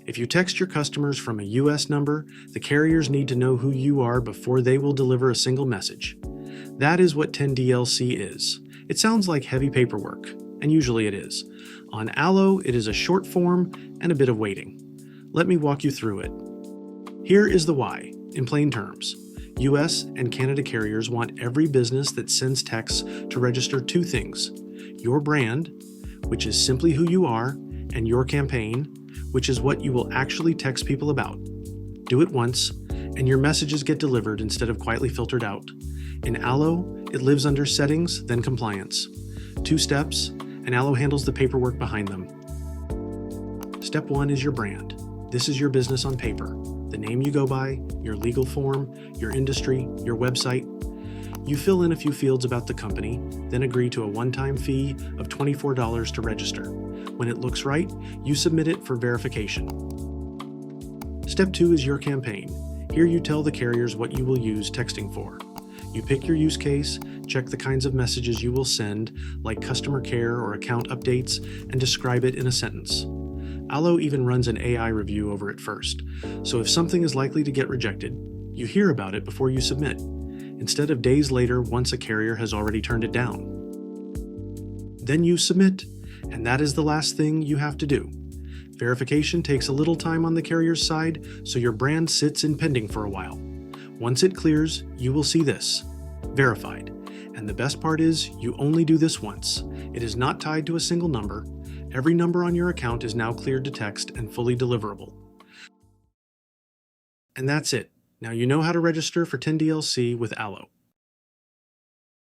If you text your customers from a US number, the carriers need to know who you are before they will deliver a single message. That is what 10DLC is. It sounds like heavy paperwork, and usually it is. On Allo, it is a short form and a bit of waiting. Let me walk you through it. Here is the why, in plain terms. US and Canada carriers want every business that sends texts to register two things: your brand, which is simply who you are, and your campaign, which is what you will actually text people about. Do it once, and your messages get delivered instead of quietly filtered out. In Allo, it lives under Settings, then Compliance. 2 steps, and Allo handles the paperwork behind them. Step 1 is your brand. This is your business on paper. The name you go by, your legal form, your industry, your website. You fill in a few fields about the company, then agree to a one-time fee of $24 to register. When it looks right, you submit it for verification. Step 2 is your campaign. Here you tell the carriers what you will use texting for. You pick your use case, check the kinds of messages you will send, like customer care or account updates, and describe it in a sentence. Allo even runs an AI review over it first, so if something is likely to get rejected, you hear about it before you submit, instead of days later once a carrier has already turned it down. Then you submit, and that is the last thing you have to do. Verification takes a little time on the carrier's side, so your brand sits in pending for a while. Once it clears, you will see this: verified. And the best part is, you only do this once. It is not tied to a single number. Every number on your account is now cleared to text and fully deliverable. And that's it. Now you know how to register for 10DLC with Allo.